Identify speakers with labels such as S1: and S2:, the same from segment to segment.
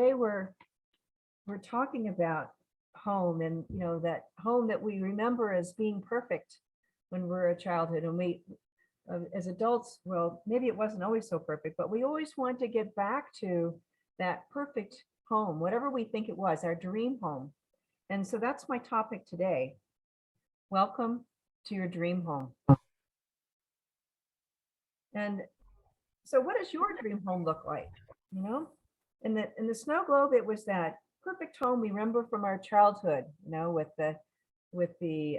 S1: Today we're talking about home, and that home that we remember as being perfect when we're a childhood, and we as adults, well, maybe it wasn't always so perfect, but we always want to get back to that perfect home, whatever we think it was, our dream home. And so that's my topic today. Welcome to your dream home. And so what does your dream home look like? You know, in the snow globe, it was that perfect home we remember from our childhood, with the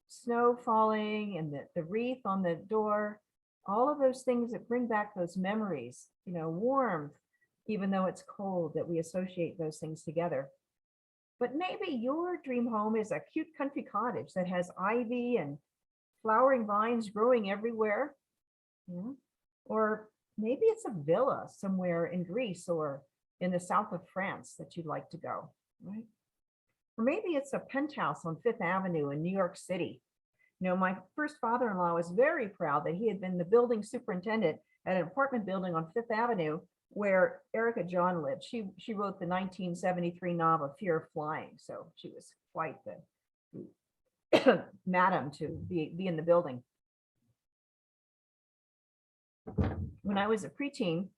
S1: snow falling and the wreath on the door, all of those things that bring back those memories, warmth, even though it's cold, that we associate those things together. But maybe your dream home is a cute country cottage that has ivy and flowering vines growing everywhere. Or maybe it's a villa somewhere in Greece or in the south of France that you'd like to go, right? Or maybe it's a penthouse on Fifth Avenue in New York City. My first father-in-law was very proud that he had been the building superintendent at an apartment building on Fifth Avenue where Erica John lived. She wrote the 1973 novel Fear of Flying, so she was quite the madam to be in the building. When I was a preteen,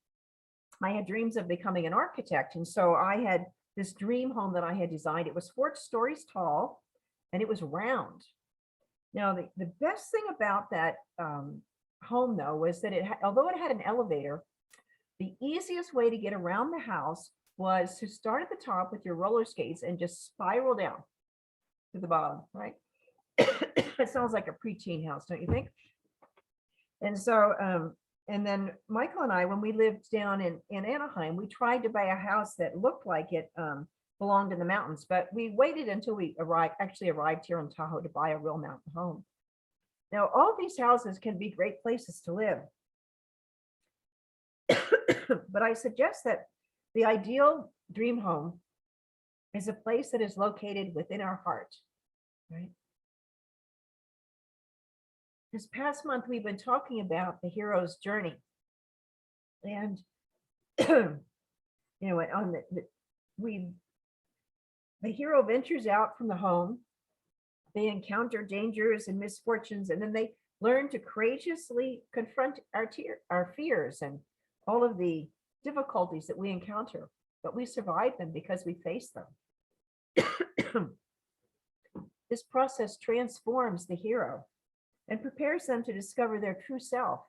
S1: I had dreams of becoming an architect. And so I had this dream home that I had designed. It was 4 stories tall and it was round. Now, the best thing about that home, though, was that although it had an elevator, the easiest way to get around the house was to start at the top with your roller skates and just spiral down to the bottom, right? It sounds like a preteen house, don't you think? And so, and then Michael and I, when we lived down in Anaheim, we tried to buy a house that looked like it belonged in the mountains, but we waited until we actually arrived here in Tahoe to buy a real mountain home. Now, all these houses can be great places to live. But I suggest that the ideal dream home is a place that is located within our heart, right? This past month, we've been talking about the hero's journey. And, on the hero ventures out from the home. They encounter dangers and misfortunes, and then they learn to courageously confront our fears and all of the difficulties that we encounter. But we survive them because we face them. This process transforms the hero and prepares them to discover their true self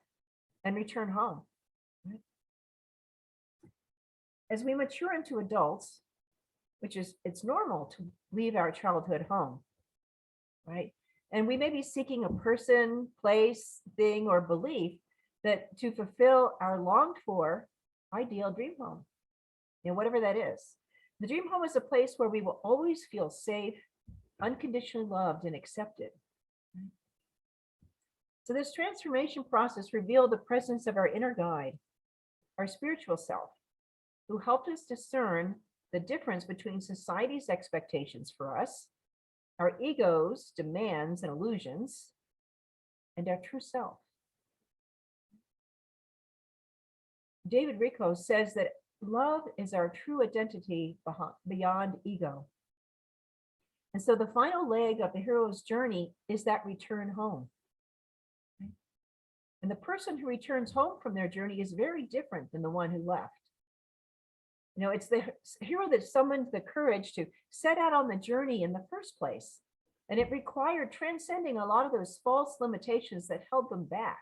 S1: and return home. Right? As we mature into adults, it's normal to leave our childhood home, right? And we may be seeking a person, place, thing, or belief that to fulfill our longed for ideal dream home, whatever that is. The dream home is a place where we will always feel safe, unconditionally loved, and accepted. Right? So this transformation process revealed the presence of our inner guide, our spiritual self, who helped us discern the difference between society's expectations for us, our ego's demands and illusions, and our true self. David Rico says that love is our true identity beyond ego. And so the final leg of the hero's journey is that return home. And the person who returns home from their journey is very different than the one who left. It's the hero that summoned the courage to set out on the journey in the first place. And it required transcending a lot of those false limitations that held them back,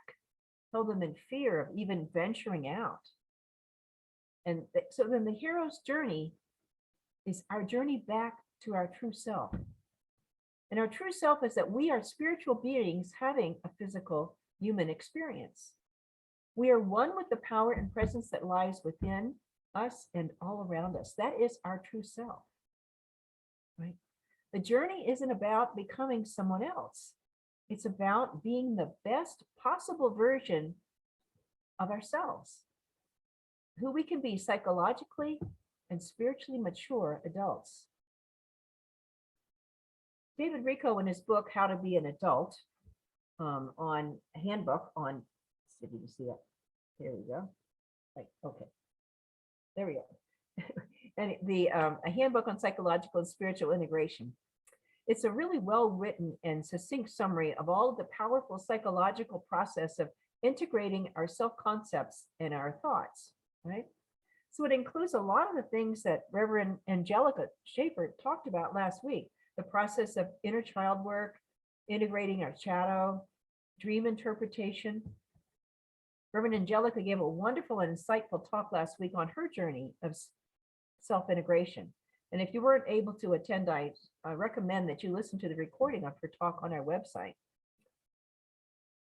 S1: held them in fear of even venturing out. And so then the hero's journey is our journey back to our true self. And our true self is that we are spiritual beings having a physical human experience. We are one with the power and presence that lies within us and all around us. That is our true self, right? The journey isn't about becoming someone else. It's about being the best possible version of ourselves, who we can be psychologically and spiritually mature adults. David Rico, in his book, How to Be an Adult, on a handbook on, see if you can see that. There we go. Okay. There we go. And a handbook on psychological and spiritual integration. It's a really well written and succinct summary of all of the powerful psychological process of integrating our self concepts and our thoughts, right? So it includes a lot of the things that Reverend Angelica Schaefer talked about last week, the process of inner child work, integrating our shadow, dream interpretation. Reverend Angelica gave a wonderful and insightful talk last week on her journey of self-integration. And if you weren't able to attend, I recommend that you listen to the recording of her talk on our website.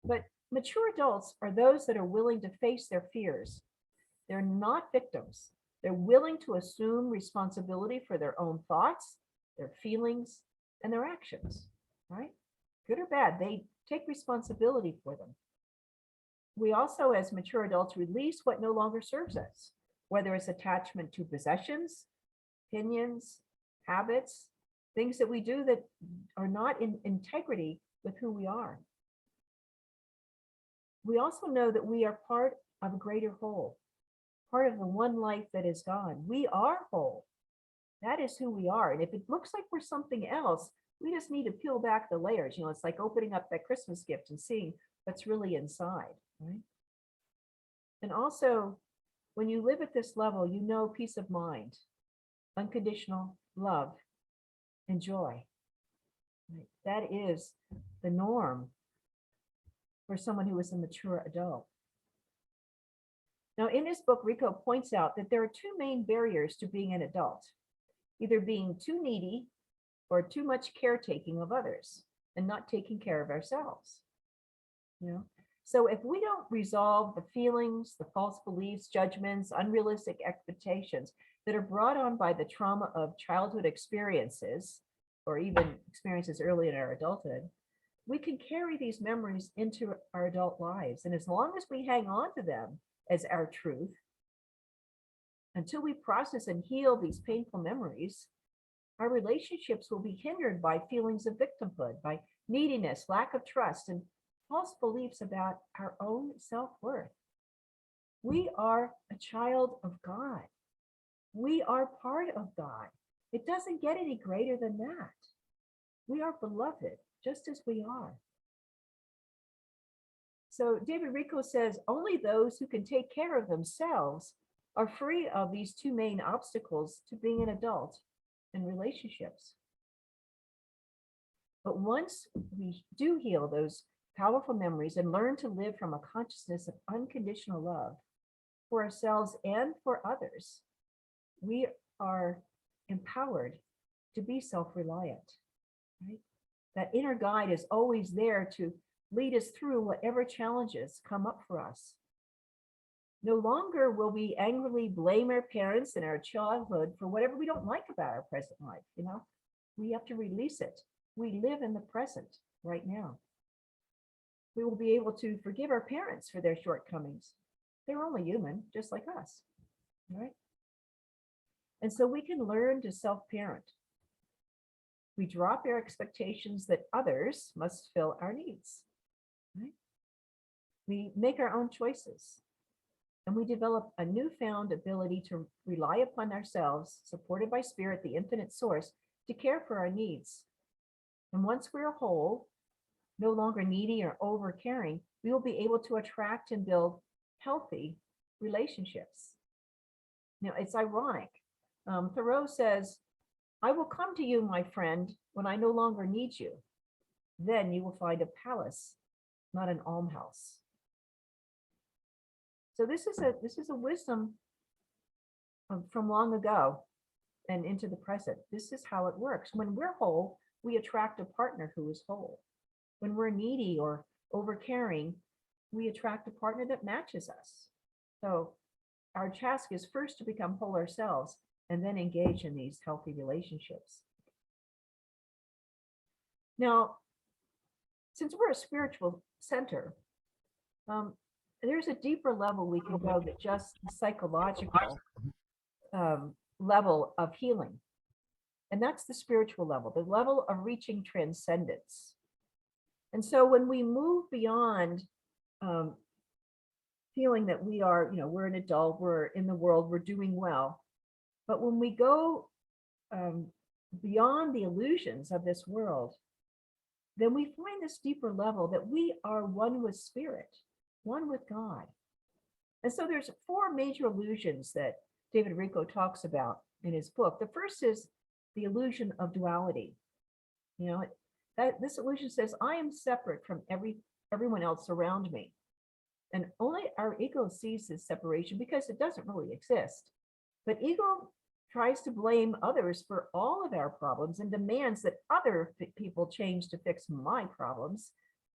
S1: But mature adults are those that are willing to face their fears. They're not victims. They're willing to assume responsibility for their own thoughts, their feelings, and their actions, right? Good or bad, they take responsibility for them. We also, as mature adults, release what no longer serves us, whether it's attachment to possessions, opinions, habits, things that we do that are not in integrity with who we are. We also know that we are part of a greater whole, part of the one life that is God. We are whole. That is who we are. And if it looks like we're something else, we just need to peel back the layers. It's like opening up that Christmas gift and seeing what's really inside, right? And also, when you live at this level, you know peace of mind, unconditional love, and joy. Right? That is the norm for someone who is a mature adult. Now, in his book, Rico points out that there are two main barriers to being an adult, either being too needy or too much caretaking of others and not taking care of ourselves. So if we don't resolve the feelings, the false beliefs, judgments, unrealistic expectations that are brought on by the trauma of childhood experiences, or even experiences early in our adulthood, we can carry these memories into our adult lives. And as long as we hang on to them as our truth, until we process and heal these painful memories, our relationships will be hindered by feelings of victimhood, by neediness, lack of trust, and false beliefs about our own self-worth. We are a child of God. We are part of God. It doesn't get any greater than that. We are beloved just as we are. So David Rico says only those who can take care of themselves are free of these two main obstacles to being an adult in relationships. But once we do heal those powerful memories and learn to live from a consciousness of unconditional love for ourselves and for others, we are empowered to be self-reliant, right? That inner guide is always there to lead us through whatever challenges come up for us. No longer will we angrily blame our parents in our childhood for whatever we don't like about our present life. We have to release it. We live in the present right now. We will be able to forgive our parents for their shortcomings. They're only human, just like us, right? And so we can learn to self-parent. We drop our expectations that others must fill our needs, right? We make our own choices, and we develop a newfound ability to rely upon ourselves, supported by Spirit, the infinite source, to care for our needs. And once we're whole, no longer needy or over caring, we will be able to attract and build healthy relationships. It's ironic. Thoreau says, "I will come to you, my friend, when I no longer need you. Then you will find a palace, not an almshouse." So this is a wisdom from long ago and into the present. This is how it works. When we're whole, we attract a partner who is whole. When we're needy or overcaring, we attract a partner that matches us. So our task is first to become whole ourselves and then engage in these healthy relationships. Now, since we're a spiritual center, there's a deeper level we can go than just the psychological level of healing. And that's the spiritual level, the level of reaching transcendence. And so when we move beyond feeling that we are, we're an adult, we're in the world, we're doing well, But when we go beyond the illusions of this world, then we find this deeper level that we are one with spirit, one with God. And so there's four major illusions that David Rico talks about in his book. The first is the illusion of duality. You know, that this illusion says, I am separate from everyone else around me. And only our ego sees this separation because it doesn't really exist. But ego tries to blame others for all of our problems and demands that other people change to fix my problems.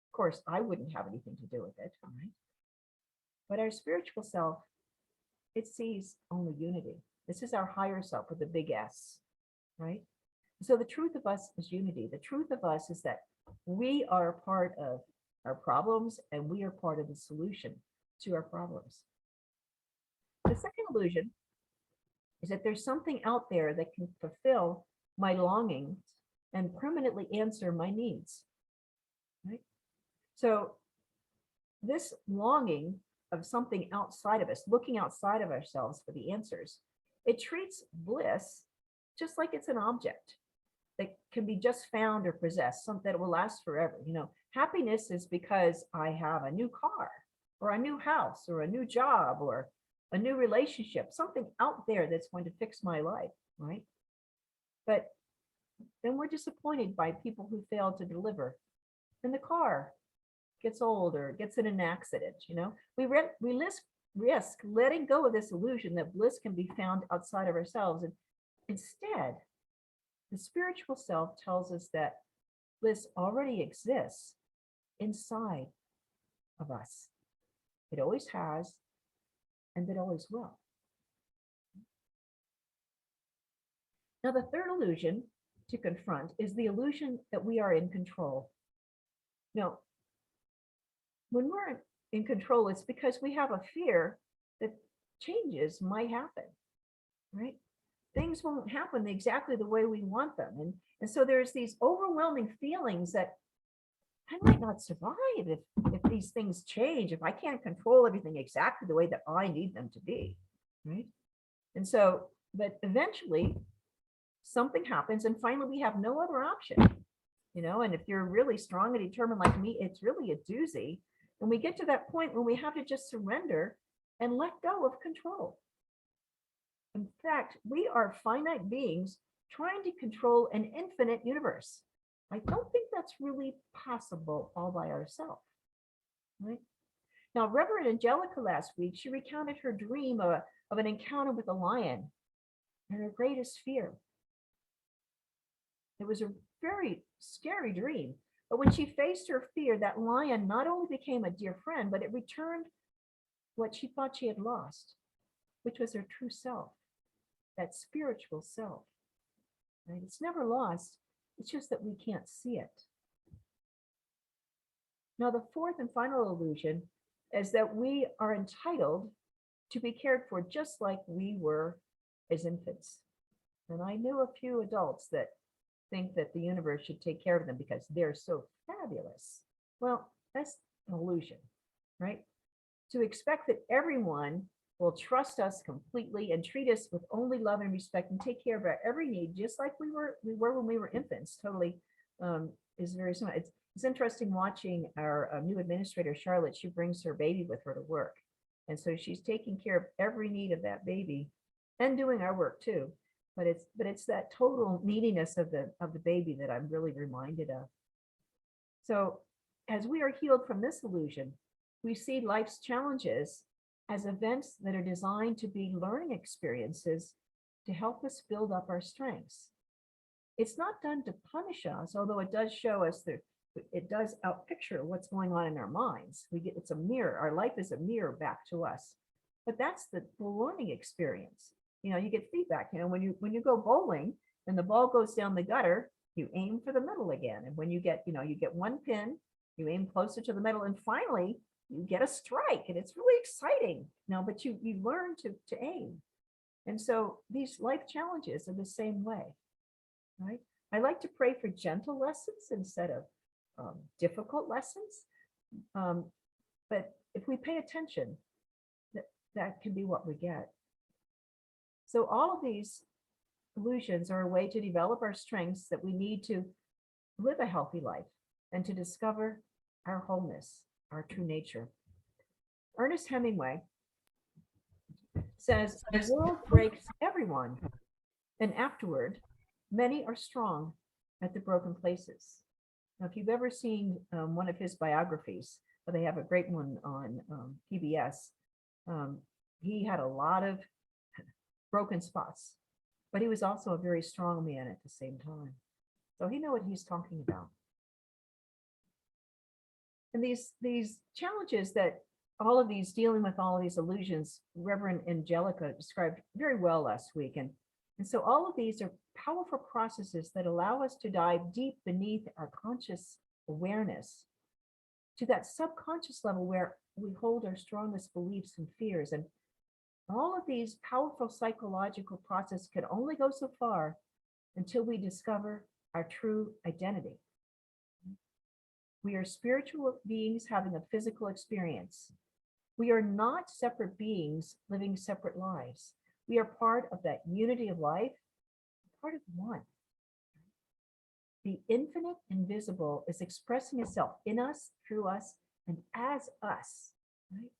S1: Of course, I wouldn't have anything to do with it, right? But our spiritual self, it sees only unity. This is our higher self with a big S, right? So the truth of us is unity. The truth of us is that we are part of our problems and we are part of the solution to our problems. The second illusion is that there's something out there that can fulfill my longings and permanently answer my needs, right? So this longing of something outside of us, looking outside of ourselves for the answers, it treats bliss just like it's an object that can be just found or possessed, something that will last forever. You know, happiness is because I have a new car or a new house or a new job or a new relationship, something out there that's going to fix my life, right? But then we're disappointed by people who fail to deliver. And the car gets old or gets in an accident, you know? We risk letting go of this illusion that bliss can be found outside of ourselves. And instead, the spiritual self tells us that bliss already exists inside of us. It always has, and it always will. Now, the third illusion to confront is the illusion that we are in control. Now, when we're in control, it's because we have a fear that changes might happen, right? Things won't happen exactly the way we want them. And so there's these overwhelming feelings that I might not survive if these things change, if I can't control everything exactly the way that I need them to be, right? And so, but eventually something happens and finally we have no other option, you know, and if you're really strong and determined like me, it's really a doozy. And we get to that point when we have to just surrender and let go of control. In fact, we are finite beings trying to control an infinite universe. I don't think that's really possible all by ourselves, right? Now, Reverend Angelica last week, she recounted her dream of an encounter with a lion and her greatest fear. It was a very scary dream, but when she faced her fear, that lion not only became a dear friend, but it returned what she thought she had lost, which was her true self, that spiritual self, right? It's never lost. It's just that we can't see it. Now, the fourth and final illusion is that we are entitled to be cared for just like we were as infants. And I know a few adults that think that the universe should take care of them because they're so fabulous. Well, that's an illusion, right? To expect that everyone will trust us completely and treat us with only love and respect and take care of our every need, just like we were when we were infants, totally is very similar. It's interesting watching our new administrator, Charlotte. She brings her baby with her to work. And so she's taking care of every need of that baby and doing our work too. But it's that total neediness of the baby that I'm really reminded of. So as we are healed from this illusion, we see life's challenges as events that are designed to be learning experiences to help us build up our strengths. It's not done to punish us, although it does show us that it does outpicture what's going on in our minds. It's a mirror. Our life is a mirror back to us. But that's the learning experience. You know, you get feedback. You know, when you go bowling and the ball goes down the gutter, you aim for the middle again. And when you get one pin, you aim closer to the middle, and finally you get a strike, and it's really exciting. Now, but you learn to aim. And so these life challenges are the same way, right? I like to pray for gentle lessons instead of difficult lessons. But if we pay attention, that can be what we get. So all of these illusions are a way to develop our strengths that we need to live a healthy life and to discover our wholeness, our true nature. Ernest Hemingway says, the world breaks everyone, and afterward, many are strong at the broken places. Now, if you've ever seen one of his biographies, they have a great one on PBS, he had a lot of broken spots, but he was also a very strong man at the same time. So he knew what he's talking about. And these challenges that all of these dealing with all of these illusions, Reverend Angelica described very well last week. And so all of these are powerful processes that allow us to dive deep beneath our conscious awareness to that subconscious level where we hold our strongest beliefs and fears. And all of these powerful psychological processes can only go so far until we discover our true identity. We are spiritual beings having a physical experience. We are not separate beings living separate lives. We are part of that unity of life, part of one. The infinite invisible is expressing itself in us, through us, and as us. Right?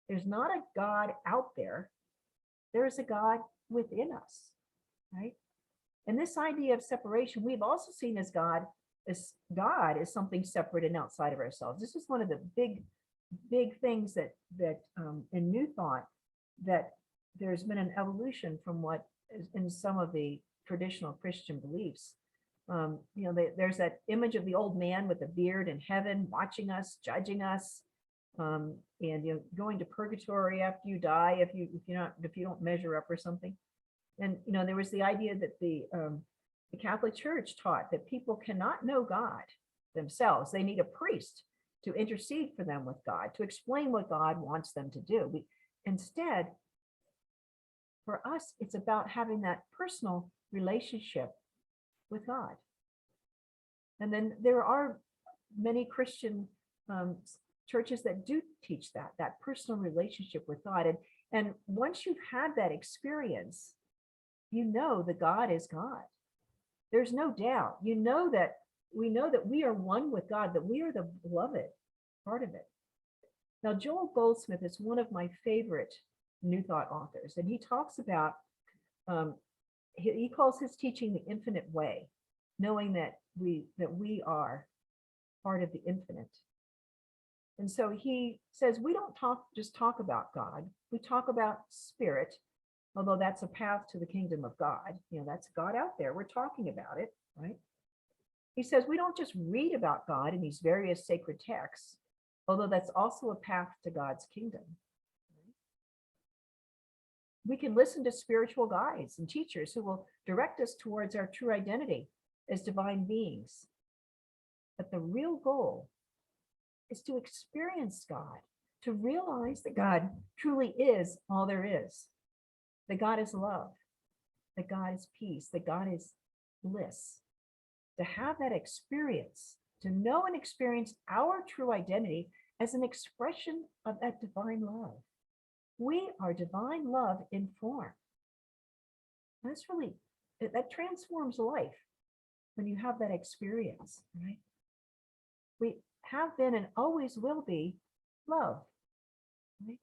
S1: There's not a God out there. There is a God within us. Right? And this idea of separation, we've also seen as God is something separate and outside of ourselves. This is one of the big things that in New Thought, that there's been an evolution from what is in some of the traditional Christian beliefs. There's that image of the old man with the beard in heaven, watching us, judging us, and going to purgatory after you die if you don't measure up or something. And there was the idea that the Catholic Church taught that people cannot know God themselves. They need a priest to intercede for them with God, to explain what God wants them to do. Instead, for us, it's about having that personal relationship with God. And then there are many Christian churches that do teach that personal relationship with God. And once you've had that experience, you know that God is God. There's no doubt. We know that we are one with God, that we are the beloved part of it. Now, Joel Goldsmith is one of my favorite New Thought authors, and he talks about, he calls his teaching the infinite way, knowing that we are part of the infinite. And so he says, we don't just talk about God, we talk about spirit, although that's a path to the kingdom of God. That's God out there. We're talking about it, right? He says, we don't just read about God in these various sacred texts, although that's also a path to God's kingdom. We can listen to spiritual guides and teachers who will direct us towards our true identity as divine beings. But the real goal is to experience God, to realize that God truly is all there is, that God is love, that God is peace, that God is bliss. To have that experience, to know and experience our true identity as an expression of that divine love. We are divine love in form. That transforms life when you have that experience, right? We have been and always will be love, right?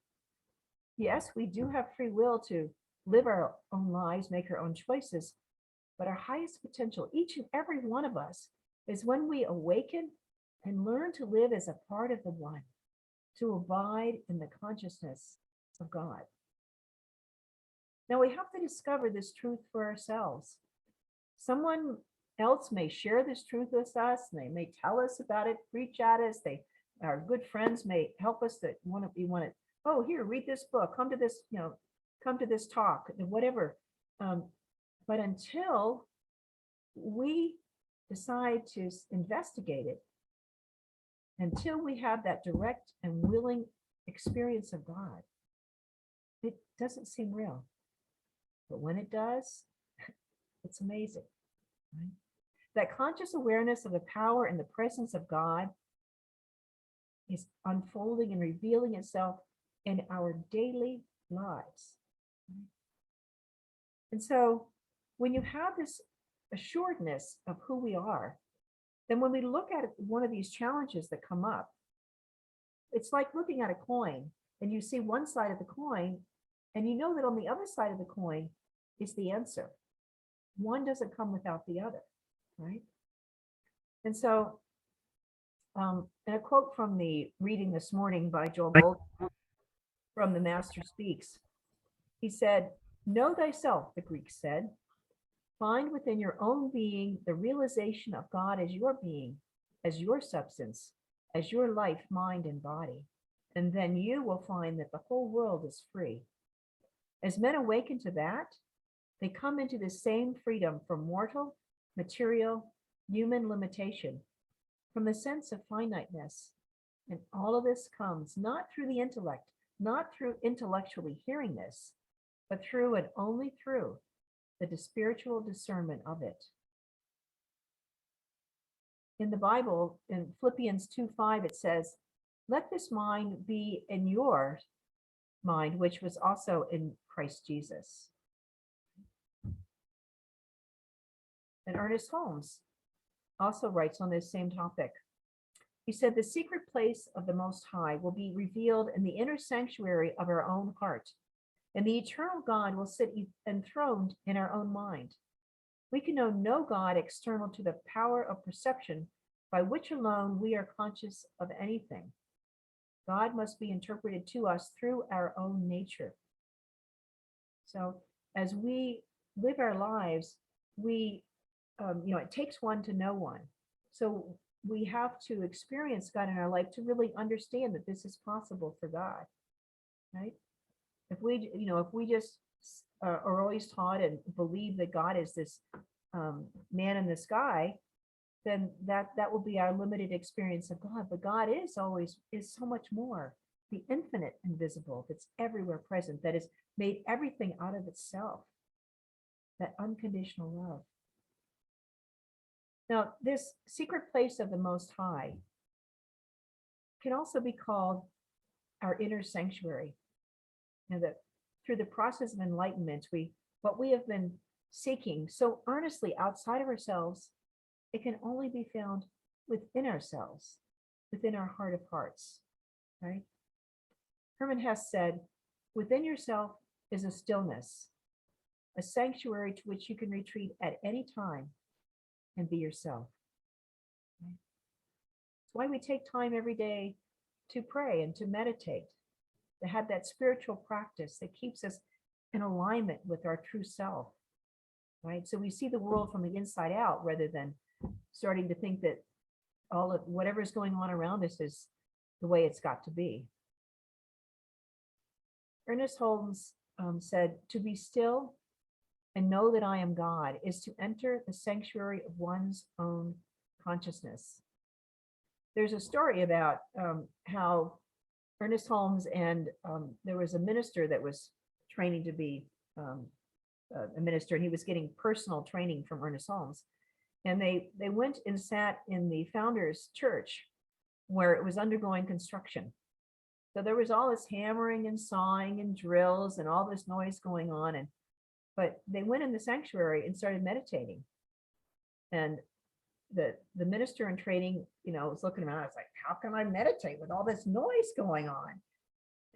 S1: Yes, we do have free will to live our own lives, make our own choices, but our highest potential, each and every one of us, is when we awaken and learn to live as a part of the one, to abide in the consciousness of God. Now we have to discover this truth for ourselves. Someone else may share this truth with us, and they may tell us about it, preach at us. Our good friends may help us that want to, oh, here, read this book, come to this talk, whatever. But until we decide to investigate it, until we have that direct and willing experience of God, it doesn't seem real. But when it does, it's amazing. Right? That conscious awareness of the power and the presence of God is unfolding and revealing itself in our daily lives. And so when you have this assuredness of who we are, then when we look at one of these challenges that come up, it's like looking at a coin and you see one side of the coin and you know that on the other side of the coin is the answer. One doesn't come without the other, right? And so, and a quote from the reading this morning by Joel Gold from The Master Speaks. He said, "Know thyself," the Greeks said. "Find within your own being the realization of God as your being, as your substance, as your life, mind, and body. And then you will find that the whole world is free." As men awaken to that, they come into the same freedom from mortal, material, human limitation, from the sense of finiteness. And all of this comes not through the intellect, not through intellectually hearing this, but through and only through the spiritual discernment of it. In the Bible, in Philippians 2:5, it says, "Let this mind be in your mind, which was also in Christ Jesus." And Ernest Holmes also writes on this same topic. He said, "The secret place of the Most High will be revealed in the inner sanctuary of our own heart, and the eternal God will sit enthroned in our own mind. We can know no God external to the power of perception by which alone we are conscious of anything. God must be interpreted to us through our own nature." So as we live our lives, we, it takes one to know one. So we have to experience God in our life to really understand that this is possible for God, right? If we just are always taught and believe that God is this man in the sky, then that will be our limited experience of God. But God is so much more, the infinite invisible that's everywhere present, that has made everything out of itself, that unconditional love. Now, this secret place of the Most High can also be called our inner sanctuary. That through the process of enlightenment, what we have been seeking so earnestly outside of ourselves, it can only be found within ourselves, within our heart of hearts, right? Herman Hesse said, "Within yourself is a stillness, a sanctuary to which you can retreat at any time and be yourself." Right? That's why we take time every day to pray and to meditate, to have that spiritual practice that keeps us in alignment with our true self, right? So we see the world from the inside out rather than starting to think that all of whatever's going on around us is the way it's got to be. Ernest Holmes said, "To be still and know that I am God is to enter the sanctuary of one's own consciousness." There's a story about how Ernest Holmes and there was a minister that was training to be a minister, and he was getting personal training from Ernest Holmes. And they went and sat in the founder's church where it was undergoing construction. So there was all this hammering and sawing and drills and all this noise going on. But they went in the sanctuary and started meditating. And the minister in training, was looking around. I was like, how can I meditate with all this noise going on?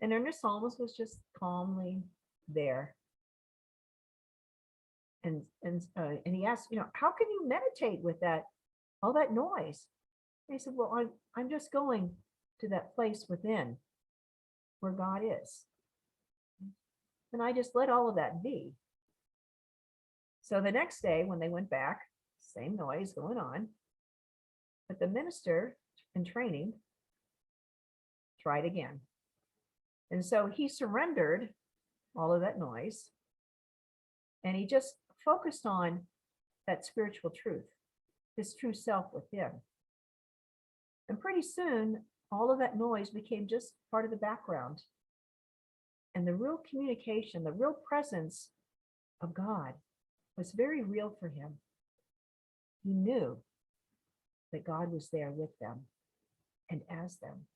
S1: And Ernest Holmes was just calmly there. And he asked, how can you meditate with all that noise? And he said, well, I'm just going to that place within where God is. And I just let all of that be. So the next day when they went back, same noise going on, but the minister in training tried again. And so he surrendered all of that noise and he just focused on that spiritual truth, his true self within. And pretty soon, all of that noise became just part of the background. And the real communication, the real presence of God was very real for him. He knew that God was there with them and as them,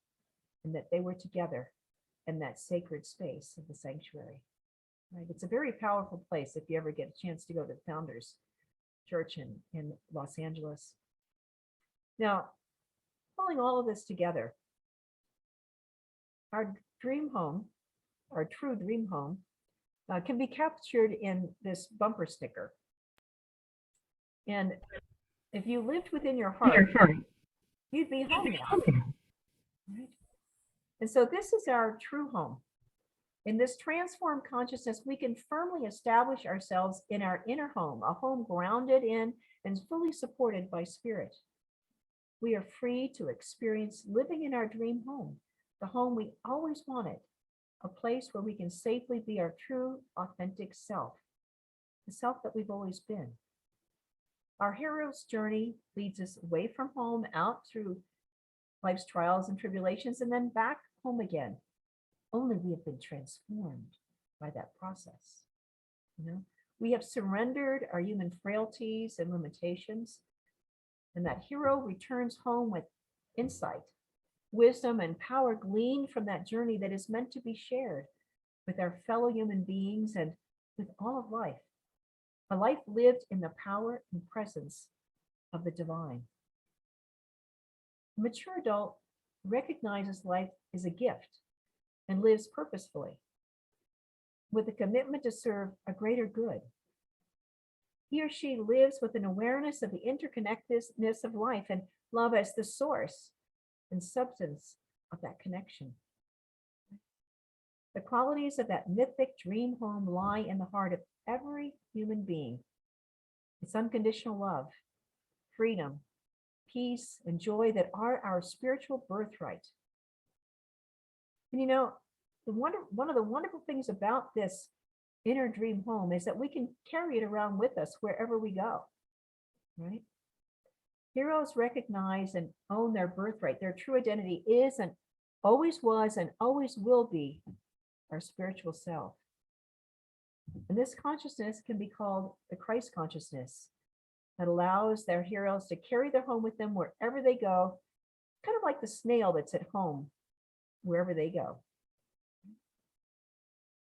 S1: and that they were together in that sacred space of the sanctuary. right? It's a very powerful place if you ever get a chance to go to the Founders Church in Los Angeles. Now, pulling all of this together, our dream home, our true dream home, can be captured in this bumper sticker. And if you lived within your heart, you'd be home now. Right? And so this is our true home. In this transformed consciousness, we can firmly establish ourselves in our inner home, a home grounded in and fully supported by spirit. We are free to experience living in our dream home, the home we always wanted, a place where we can safely be our true, authentic self, the self that we've always been. Our hero's journey leads us away from home, out through life's trials and tribulations, and then back home again. Only we have been transformed by that process. We have surrendered our human frailties and limitations, and that hero returns home with insight, wisdom, and power gleaned from that journey that is meant to be shared with our fellow human beings and with all of life. A life lived in the power and presence of the divine. A mature adult recognizes life as a gift and lives purposefully with a commitment to serve a greater good. He or she lives with an awareness of the interconnectedness of life and love as the source and substance of that connection. The qualities of that mythic dream home lie in the heart of every human being. It's unconditional love, freedom, peace, and joy that are our spiritual birthright. And one of the wonderful things about this inner dream home is that we can carry it around with us wherever we go, right? Heroes recognize and own their birthright. Their true identity is and always was and always will be our spiritual self. And this consciousness can be called the Christ consciousness that allows their heroes to carry their home with them wherever they go, kind of like the snail that's at home wherever they go.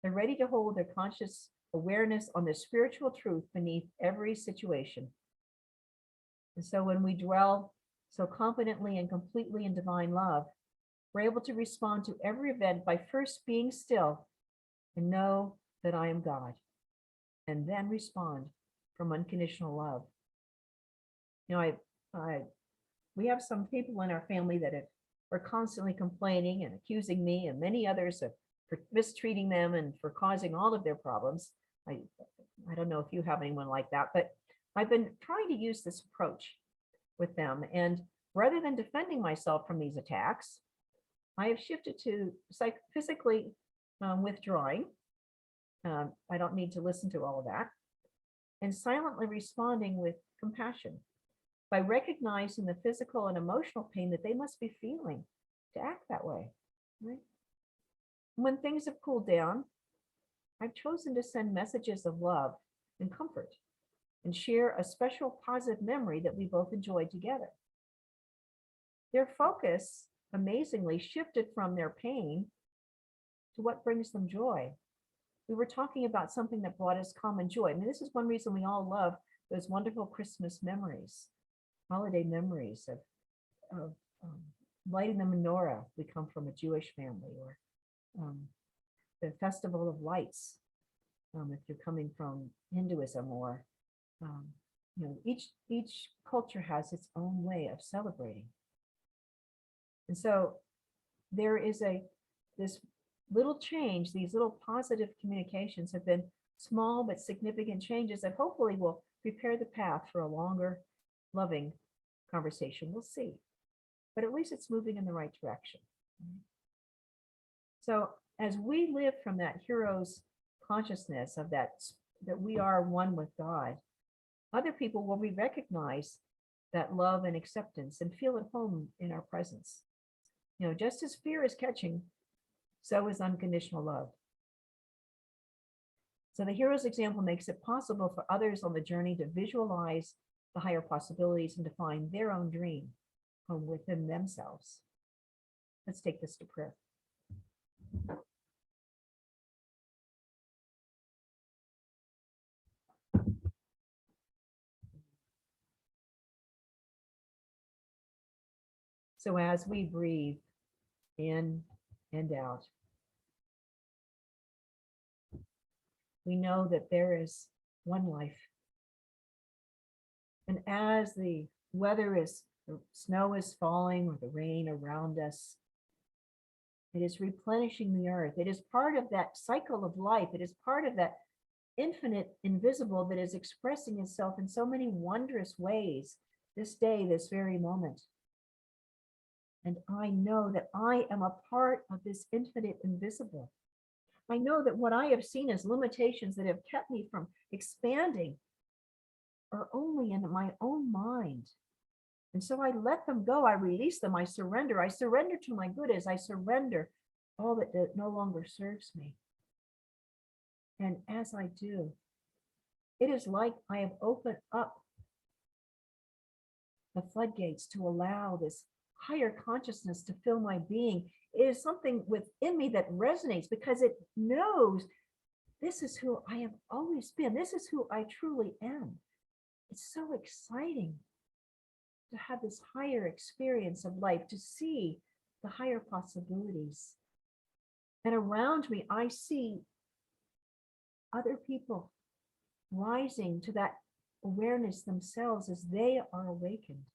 S1: They're ready to hold their conscious awareness on the spiritual truth beneath every situation. And so when we dwell so confidently and completely in divine love, we're able to respond to every event by first being still and know that I am God, and then respond from unconditional love. We have some people in our family that are constantly complaining and accusing me and many others for mistreating them and for causing all of their problems. I don't know if you have anyone like that, but I've been trying to use this approach with them. And rather than defending myself from these attacks, I have shifted to physically withdrawing. I don't need to listen to all of that. And silently responding with compassion by recognizing the physical and emotional pain that they must be feeling to act that way. Right? When things have cooled down, I've chosen to send messages of love and comfort and share a special positive memory that we both enjoyed together. Their focus amazingly shifted from their pain to what brings them joy. We were talking about something that brought us common joy. I mean, this is one reason we all love those wonderful Christmas memories, holiday memories of lighting the menorah. We come from a Jewish family, or the Festival of Lights, if you're coming from Hinduism, or each culture has its own way of celebrating. And so there is this little change. These little positive communications have been small but significant changes that hopefully will prepare the path for a longer, loving conversation. We'll see, but at least it's moving in the right direction. So as we live from that hero's consciousness of that we are one with God, other people will recognize that love and acceptance and feel at home in our presence. Just as fear is catching, so is unconditional love. So the hero's example makes it possible for others on the journey to visualize the higher possibilities and to find their own dream home within themselves. Let's take this to prayer. So as we breathe in and out, we know that there is one life. And as the snow is falling or the rain around us, it is replenishing the earth. It is part of that cycle of life. It is part of that infinite invisible that is expressing itself in so many wondrous ways this day, this very moment. And I know that I am a part of this infinite invisible. I know that what I have seen as limitations that have kept me from expanding are only in my own mind. And so I let them go. I release them. I surrender. I surrender to my good as I surrender all that no longer serves me. And as I do, it is like I have opened up the floodgates to allow this higher consciousness to fill my being. It is something within me that resonates because it knows this is who I have always been. This is who I truly am. It's so exciting to have this higher experience of life, to see the higher possibilities. And around me, I see other people rising to that awareness themselves as they are awakened.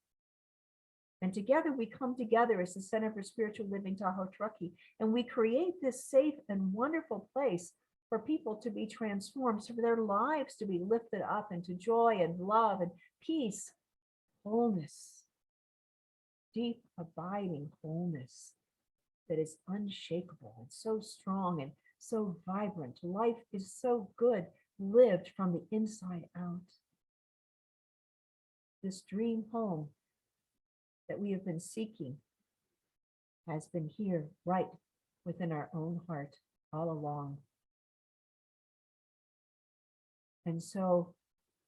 S1: And together we come together as the Center for Spiritual Living Tahoe-Truckee, and we create this safe and wonderful place for people to be transformed, so for their lives to be lifted up into joy and love and peace, wholeness, deep, abiding wholeness that is unshakable and so strong and so vibrant. Life is so good, lived from the inside out. This dream home that we have been seeking has been here right within our own heart all along. And so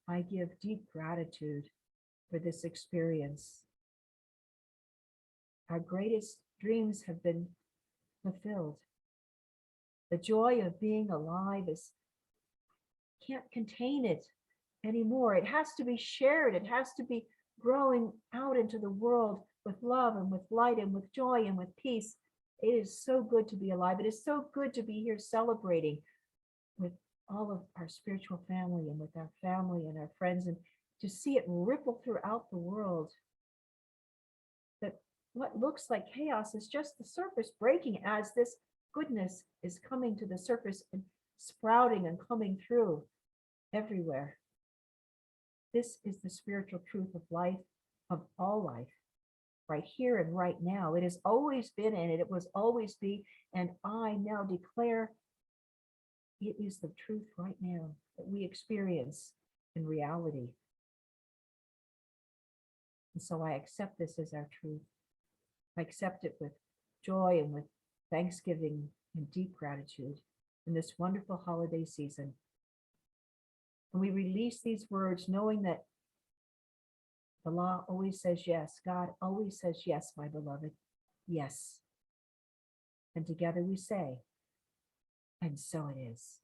S1: I give deep gratitude for this experience. Our greatest dreams have been fulfilled. The joy of being alive can't contain it anymore. It has to be shared. It has to be growing out into the world with love and with light and with joy and with peace. It is so good to be alive. It is so good to be here celebrating with all of our spiritual family and with our family and our friends, and to see it ripple throughout the world. That what looks like chaos is just the surface breaking as this goodness is coming to the surface and sprouting and coming through everywhere. This is the spiritual truth of life, of all life, right here and right now. It has always been, and it will always be, and I now declare it is the truth right now that we experience in reality. And so I accept this as our truth. I accept it with joy and with thanksgiving and deep gratitude in this wonderful holiday season. And we release these words knowing that the law always says yes. God always says yes, my beloved. Yes. And together we say, and so it is.